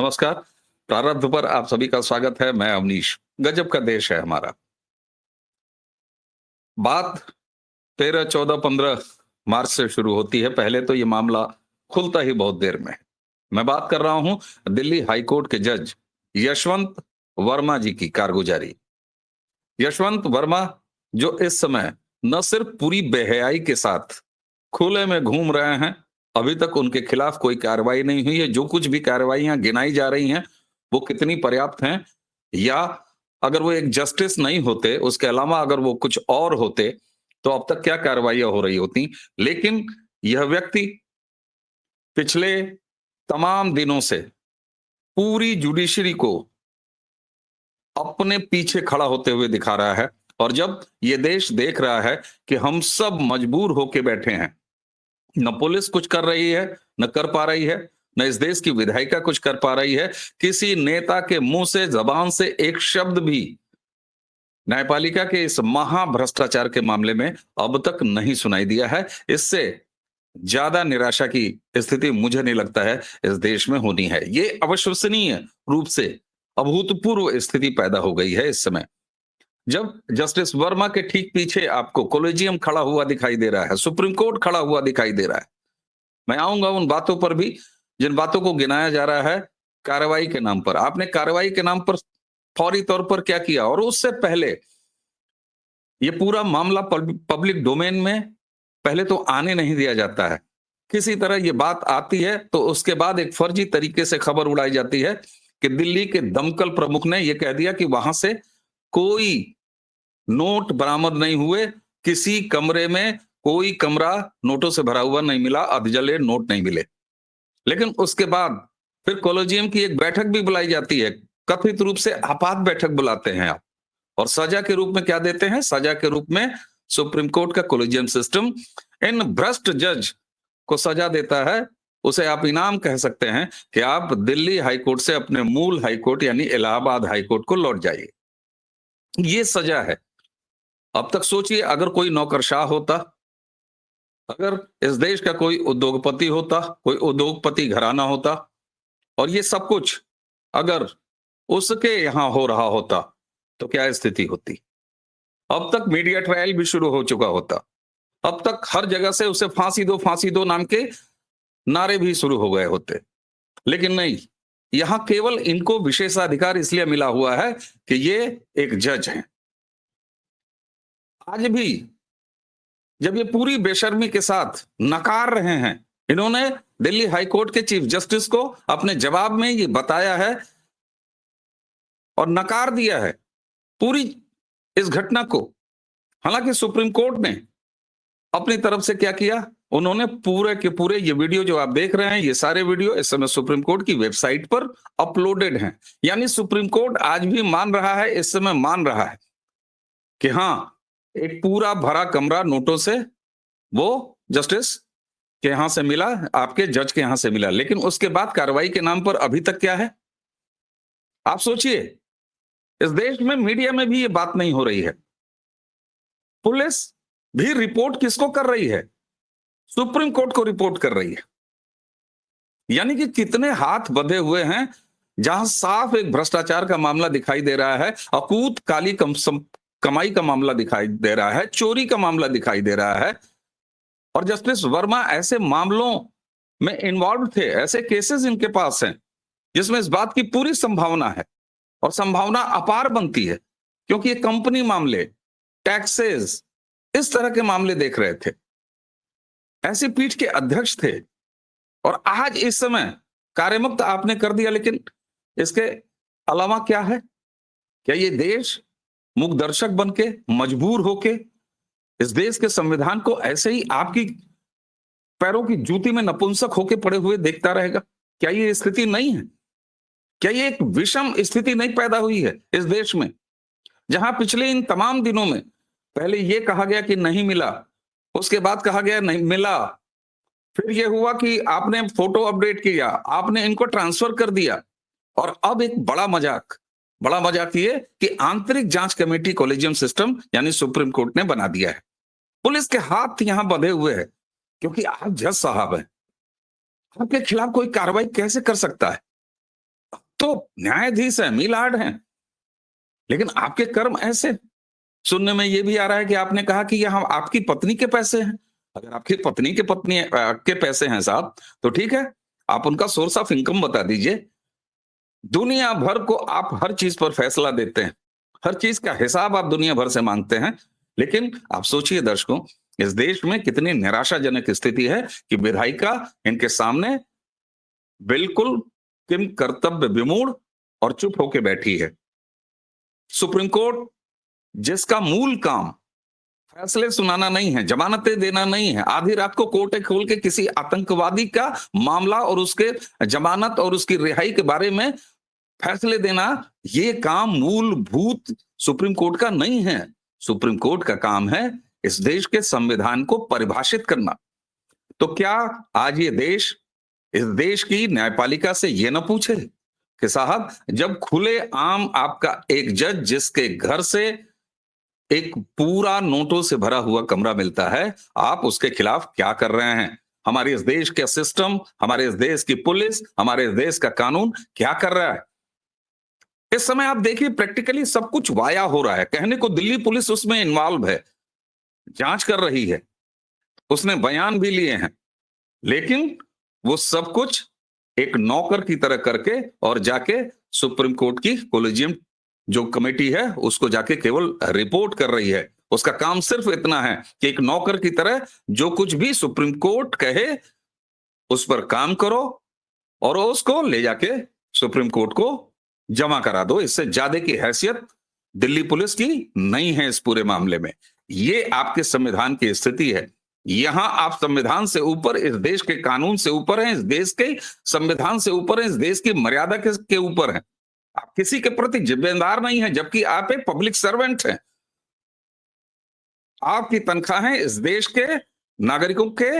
नमस्कार। प्रारब्ध पर आप सभी का स्वागत है। मैं अवनीश। गजब का देश है हमारा। बात 13, 14, 15 मार्च से शुरू होती है। पहले तो ये मामला खुलता ही बहुत देर में है। मैं बात कर रहा हूं दिल्ली हाई कोर्ट के जज यशवंत वर्मा जी की कारगुजारी। यशवंत वर्मा जो इस समय न सिर्फ पूरी बेहयाई के साथ खुले में घूम रहे हैं, अभी तक उनके खिलाफ कोई कार्रवाई नहीं हुई है। जो कुछ भी कार्रवाइयां गिनाई जा रही हैं, वो कितनी पर्याप्त हैं, या अगर वो एक जस्टिस नहीं होते, उसके अलावा अगर वो कुछ और होते, तो अब तक क्या कार्रवाइयां हो रही होती। लेकिन यह व्यक्ति पिछले तमाम दिनों से पूरी जुडिशरी को अपने पीछे खड़ा होते हुए दिखा रहा है। और जब ये देश देख रहा है कि हम सब मजबूर होके बैठे हैं, न पुलिस कुछ कर रही है, न कर पा रही है, न इस देश की विधायिका कुछ कर पा रही है, किसी नेता के मुंह से जबान से एक शब्द भी न्यायपालिका के इस महाभ्रष्टाचार के मामले में अब तक नहीं सुनाई दिया है। इससे ज्यादा निराशा की स्थिति मुझे नहीं लगता है इस देश में होनी है। ये अविश्वसनीय रूप से अभूतपूर्व स्थिति पैदा हो गई है इस समय, जब जस्टिस वर्मा के ठीक पीछे आपको कोलेजियम खड़ा हुआ दिखाई दे रहा है, सुप्रीम कोर्ट खड़ा हुआ दिखाई दे रहा है। मैं आऊंगा उन बातों पर भी जिन बातों को गिनाया जा रहा है कार्रवाई के नाम पर। आपने कार्रवाई के नाम पर फौरी तौर पर क्या किया, और उससे पहले ये पूरा मामला पब्लिक डोमेन में पहले तो आने नहीं दिया जाता है। किसी तरह ये बात आती है तो उसके बाद एक फर्जी तरीके से खबर उड़ाई जाती है कि दिल्ली के दमकल प्रमुख ने यह कह दिया कि वहां से कोई नोट बरामद नहीं हुए, किसी कमरे में कोई कमरा नोटों से भरा हुआ नहीं मिला, अधजले नोट नहीं मिले। लेकिन उसके बाद फिर कोलेजियम की एक बैठक भी बुलाई जाती है, कथित रूप से आपात बैठक बुलाते हैं आप, और सजा के रूप में क्या देते हैं? सजा के रूप में सुप्रीम कोर्ट का कोलेजियम सिस्टम इन भ्रष्ट जज को सजा देता है। उसे आप इनाम कह सकते हैं कि आप दिल्ली हाईकोर्ट से अपने मूल हाईकोर्ट यानी इलाहाबाद हाईकोर्ट को लौट जाइए। ये सजा है। अब तक सोचिए, अगर कोई नौकरशाह होता, अगर इस देश का कोई उद्योगपति होता, कोई उद्योगपति घराना होता, और ये सब कुछ अगर उसके यहां हो रहा होता, तो क्या स्थिति होती? अब तक मीडिया ट्रायल भी शुरू हो चुका होता। अब तक हर जगह से उसे फांसी दो नाम के नारे भी शुरू हो गए होते। लेकिन नहीं, यहां केवल इनको विशेषाधिकार इसलिए मिला हुआ है कि ये एक जज हैं। आज भी जब ये पूरी बेशर्मी के साथ नकार रहे हैं, इन्होंने दिल्ली हाईकोर्ट के चीफ जस्टिस को अपने जवाब में ये बताया है और नकार दिया है पूरी इस घटना को। हालांकि सुप्रीम कोर्ट ने अपनी तरफ से क्या किया, उन्होंने पूरे के पूरे ये वीडियो जो आप देख रहे हैं, ये सारे वीडियो इस समय सुप्रीम कोर्ट की वेबसाइट पर अपलोडेड हैं। यानी सुप्रीम कोर्ट आज भी मान रहा है, इस समय मान रहा है कि हाँ, एक पूरा भरा कमरा नोटों से वो जस्टिस के यहां से मिला, आपके जज के यहां से मिला। लेकिन उसके बाद कार्रवाई के नाम पर अभी तक क्या है? आप सोचिए, इस देश में मीडिया में भी ये बात नहीं हो रही है। पुलिस भी रिपोर्ट किसको कर रही है? सुप्रीम कोर्ट को रिपोर्ट कर रही है। यानी कि कितने हाथ बंधे हुए हैं, जहां साफ एक भ्रष्टाचार का मामला दिखाई दे रहा है, अकूत काली कमाई का मामला दिखाई दे रहा है, चोरी का मामला दिखाई दे रहा है। और जस्टिस वर्मा ऐसे मामलों में इन्वॉल्व थे, ऐसे केसेस इनके पास हैं जिसमें इस बात की पूरी संभावना है, और संभावना अपार बनती है, क्योंकि ये कंपनी मामले, टैक्सेस, इस तरह के मामले देख रहे थे। ऐसी पीठ के अध्यक्ष थे, और आज इस समय कार्यमुक्त आपने कर दिया। लेकिन इसके अलावा क्या है? क्या ये देश मूक दर्शक बन के, मजबूर होके इस देश के संविधान को ऐसे ही आपकी पैरों की जूती में नपुंसक होके पड़े हुए देखता रहेगा? क्या ये स्थिति नहीं है? क्या ये एक विषम स्थिति नहीं पैदा हुई है इस देश में, जहां पिछले इन तमाम दिनों में पहले ये कहा गया कि नहीं मिला, उसके बाद कहा गया नहीं मिला, फिर यह हुआ कि आपने फोटो अपडेट किया, आपने इनको ट्रांसफर कर दिया, और अब एक बड़ा मजाक ये कि आंतरिक जांच कमेटी कोलेजियम सिस्टम यानी सुप्रीम कोर्ट ने बना दिया है। पुलिस के हाथ यहां बंधे हुए हैं, क्योंकि आप जज साहब हैं। आपके खिलाफ कोई कार्रवाई कैसे कर सकता है? तो न्यायाधीश हैं, मीलाड हैं, लेकिन आपके कर्म ऐसे। सुनने में ये भी आ रहा है कि आपने कहा कि यह आपकी पत्नी के पैसे हैं। अगर आपकी पत्नी के पैसे हैं साहब, तो ठीक है, आप उनका सोर्स ऑफ इनकम बता दीजिए। दुनिया भर को आप हर चीज पर फैसला देते हैं, हर चीज का हिसाब आप दुनिया भर से मांगते हैं, लेकिन आप सोचिए दर्शकों, इस देश में कितनी निराशाजनक स्थिति है कि विधायिका इनके सामने बिल्कुल किम कर्तव्य विमूढ़ और चुप होके बैठी है। सुप्रीम कोर्ट, जिसका मूल काम फैसले सुनाना नहीं है, जमानतें देना नहीं है, आधी रात को कोर्ट खोल के किसी आतंकवादी का मामला और उसके जमानत और उसकी रिहाई के बारे में फैसले देना, ये काम मूलभूत सुप्रीम कोर्ट का नहीं है। सुप्रीम कोर्ट का काम है इस देश के संविधान को परिभाषित करना। तो क्या आज ये देश, इस देश की न्यायपालिका से ये न पूछे कि साहब, जब खुले आम आपका एक जज जिसके घर से एक पूरा नोटों से भरा हुआ कमरा मिलता है, आप उसके खिलाफ क्या कर रहे हैं? हमारे इस देश के सिस्टम, हमारे इस देश की पुलिस, हमारे इस देश का कानून क्या कर रहा है? इस समय आप देखिए प्रैक्टिकली सब कुछ वाया हो रहा है। कहने को दिल्ली पुलिस उसमें इन्वॉल्व है, जांच कर रही है, उसने बयान भी लिए हैं, लेकिन वो सब कुछ एक नौकर की तरह करके और जाके सुप्रीम कोर्ट की कोलेजियम जो कमेटी है उसको जाके केवल रिपोर्ट कर रही है। उसका काम सिर्फ इतना है कि एक नौकर की तरह जो कुछ भी सुप्रीम कोर्ट कहे उस पर काम करो और उसको ले जाके सुप्रीम कोर्ट को जमा करा दो। इससे ज्यादा की हैसियत दिल्ली पुलिस की नहीं है इस पूरे मामले में। ये आपके संविधान की स्थिति है। यहां आप संविधान से ऊपर, इस देश के कानून से ऊपर हैं, इस देश के संविधान से ऊपर हैं, इस देश की मर्यादा के ऊपर हैं। आप किसी के प्रति जिम्मेदार नहीं है, जबकि आप एक पब्लिक सर्वेंट हैं। आपकी तनख्वाहें इस देश के नागरिकों के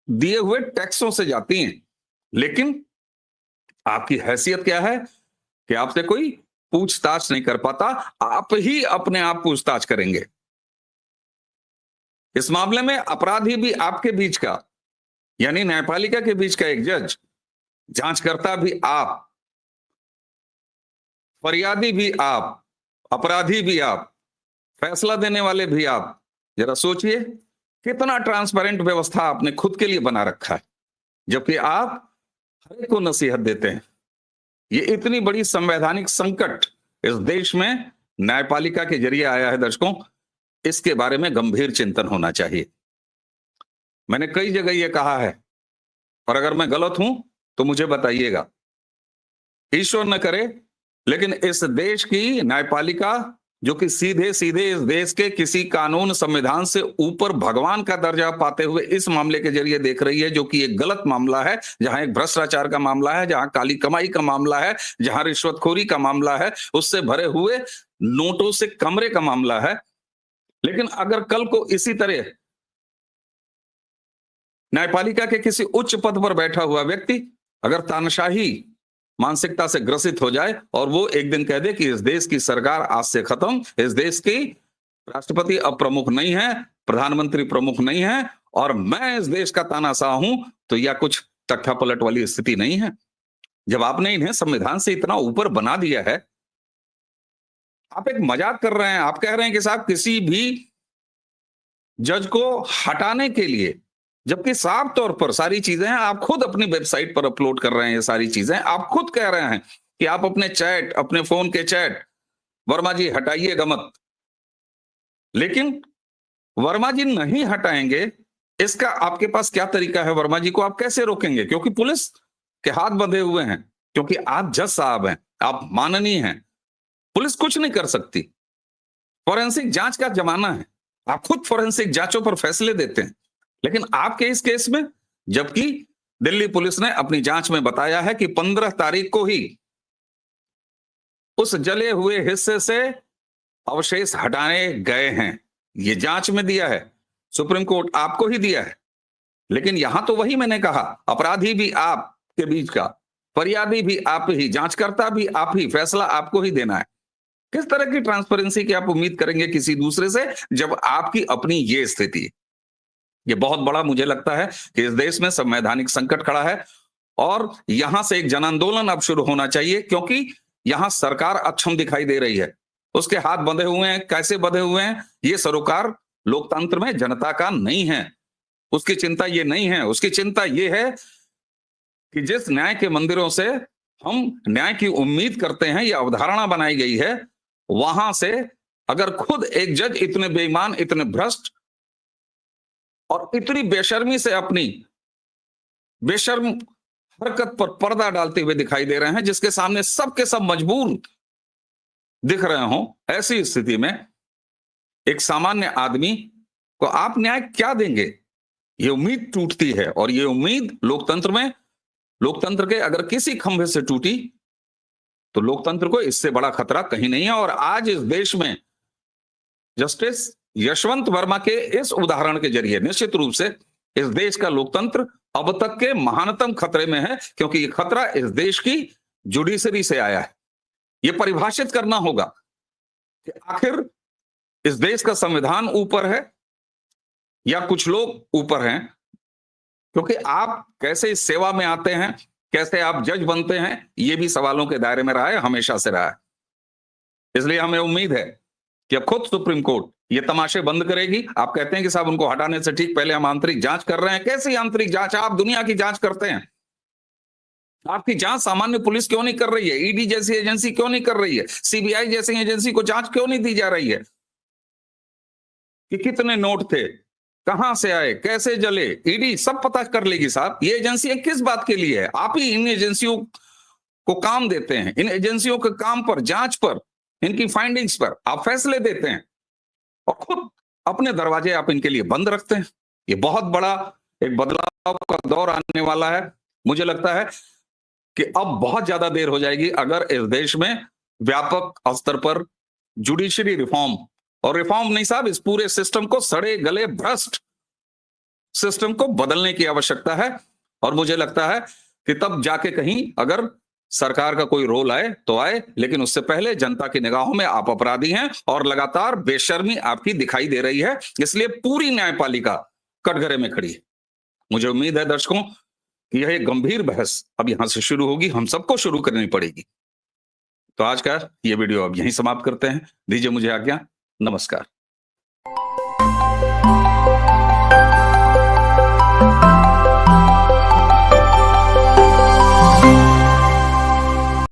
दिए हुए टैक्सों से जाती हैं, लेकिन आपकी हैसियत क्या है कि आपसे कोई पूछताछ नहीं कर पाता। आप ही अपने आप पूछताछ करेंगे। इस मामले में अपराधी भी आपके बीच का, यानी न्यायपालिका के बीच का एक जज, जांचकर्ता भी आप, फरियादी भी आप, अपराधी भी आप, फैसला देने वाले भी आप। जरा सोचिए कितना ट्रांसपेरेंट व्यवस्था आपने खुद के लिए बना रखा है, जबकि आप हर एक को नसीहत देते हैं। ये इतनी बड़ी संवैधानिक संकट इस देश में न्यायपालिका के जरिए आया है दर्शकों, इसके बारे में गंभीर चिंतन होना चाहिए। मैंने कई जगह यह कहा है, और अगर मैं गलत हूं तो मुझे बताइएगा, ईश्वर न करे, लेकिन इस देश की न्यायपालिका जो कि सीधे सीधे इस देश के किसी कानून संविधान से ऊपर भगवान का दर्जा पाते हुए इस मामले के जरिए देख रही है, जो कि एक गलत मामला है, जहां एक भ्रष्टाचार का मामला है, जहां काली कमाई का मामला है, जहां रिश्वतखोरी का मामला है, उससे भरे हुए नोटों से कमरे का मामला है। लेकिन अगर कल को इसी तरह न्यायपालिका के किसी उच्च पद पर बैठा हुआ व्यक्ति अगर तानाशाही मानसिकता से ग्रसित हो जाए और वो एक दिन कह दे कि इस देश की सरकार आज से खत्म, इस देश की राष्ट्रपति अब प्रमुख नहीं है, प्रधानमंत्री प्रमुख नहीं है और मैं इस देश का तानाशाह हूं, तो यह कुछ तख्ता पलट वाली स्थिति नहीं है? जब आपने इन्हें संविधान से इतना ऊपर बना दिया है, आप एक मजाक कर रहे हैं। आप कह रहे हैं कि साहब किसी भी जज को हटाने के लिए, जबकि साफ तौर पर सारी चीजें हैं, आप खुद अपनी वेबसाइट पर अपलोड कर रहे हैं। ये सारी चीजें आप खुद कह रहे हैं कि आप अपने चैट, अपने फोन के चैट वर्मा जी हटाइएगा मत, लेकिन वर्मा जी नहीं हटाएंगे, इसका आपके पास क्या तरीका है? वर्मा जी को आप कैसे रोकेंगे? क्योंकि पुलिस के हाथ बंधे हुए हैं, क्योंकि आप जज साहब हैं, आप माननीय हैं, पुलिस कुछ नहीं कर सकती। फॉरेंसिक जांच का जमाना है, आप खुद फॉरेंसिक जांचों पर फैसले देते हैं, लेकिन आपके इस केस में, जबकि दिल्ली पुलिस ने अपनी जांच में बताया है कि 15 तारीख को ही उस जले हुए हिस्से से अवशेष हटाए गए हैं। ये जांच में दिया है, सुप्रीम कोर्ट आपको ही दिया है। लेकिन यहां तो वही मैंने कहा, अपराधी भी आपके बीच का, फरियादी भी आप ही, जांचकर्ता भी आप ही, फैसला आपको ही देना है। किस तरह की ट्रांसपेरेंसी की आप उम्मीद करेंगे किसी दूसरे से, जब आपकी अपनी ये स्थिति? ये बहुत बड़ा मुझे लगता है कि इस देश में संवैधानिक संकट खड़ा है और यहां से एक जन आंदोलन अब शुरू होना चाहिए, क्योंकि यहां सरकार अक्षम दिखाई दे रही है। उसके हाथ बंधे हुए हैं। कैसे बंधे हुए हैं? ये सरोकार लोकतंत्र में जनता का नहीं है। उसकी चिंता ये नहीं है। उसकी चिंता ये है कि जिस न्याय के मंदिरों से हम न्याय की उम्मीद करते हैं, ये अवधारणा बनाई गई है, वहां से अगर खुद एक जज इतने बेईमान, इतने भ्रष्ट और इतनी बेशर्मी से अपनी बेशर्म हरकत पर पर्दा डालते हुए दिखाई दे रहे हैं, जिसके सामने सब के सब मजबूर दिख रहे हो, ऐसी स्थिति में एक सामान्य आदमी को आप न्याय क्या देंगे? ये उम्मीद टूटती है। और ये उम्मीद लोकतंत्र में, लोकतंत्र के अगर किसी खंभे से टूटी तो लोकतंत्र को इससे बड़ा खतरा कहीं नहीं है। और आज इस देश में जस्टिस यशवंत वर्मा के इस उदाहरण के जरिए निश्चित रूप से इस देश का लोकतंत्र अब तक के महानतम खतरे में है, क्योंकि ये खतरा इस देश की जुडिशरी से आया है। ये परिभाषित करना होगा कि आखिर इस देश का संविधान ऊपर है या कुछ लोग ऊपर हैं, क्योंकि आप कैसे इस सेवा में आते हैं, कैसे आप जज बनते हैं, ये भी सवालों के दायरे में रहा है, हमेशा से रहा है। इसलिए हमें उम्मीद है कि अब खुद सुप्रीम कोर्ट ये तमाशे बंद करेगी। आप कहते हैं कि साहब उनको हटाने से ठीक पहले हम आंतरिक जांच कर रहे हैं। कैसी आंतरिक जांच? आप दुनिया की जांच करते हैं। आपकी जांच सामान्य पुलिस क्यों नहीं कर रही है? ईडी जैसी एजेंसी क्यों नहीं कर रही है? सीबीआई जैसी एजेंसी को जांच क्यों नहीं दी जा रही है कि कितने नोट थे, कहां से आए, कैसे जले? ईडी सब पता कर लेगी साहब। ये एजेंसियां किस बात के लिए है? आप ही इन एजेंसियों को काम देते हैं। इन एजेंसियों के काम पर, जांच पर, इनकी फाइंडिंग्स पर आप फैसले देते हैं और खुद अपने दरवाजे आप इनके लिए बंद रखते हैं। ये बहुत बड़ा एक बदलाव का दौर आने वाला है। मुझे लगता है कि अब बहुत ज्यादा देर हो जाएगी अगर इस देश में व्यापक स्तर पर जुडिशरी रिफॉर्म, और रिफॉर्म नहीं साहब, इस पूरे सिस्टम को, सड़े गले भ्रष्ट सिस्टम को बदलने की आवश्यकता है। और मुझे लगता है कि तब जाके कहीं अगर सरकार का कोई रोल आए तो आए, लेकिन उससे पहले जनता की निगाहों में आप अपराधी हैं और लगातार बेशर्मी आपकी दिखाई दे रही है। इसलिए पूरी न्यायपालिका कटघरे में खड़ी है। मुझे उम्मीद है दर्शकों कि यह एक गंभीर बहस अब यहां से शुरू होगी, हम सबको शुरू करनी पड़ेगी। तो आज का ये वीडियो अब यहीं समाप्त करते हैं। दीजिए मुझे आज्ञा। नमस्कार।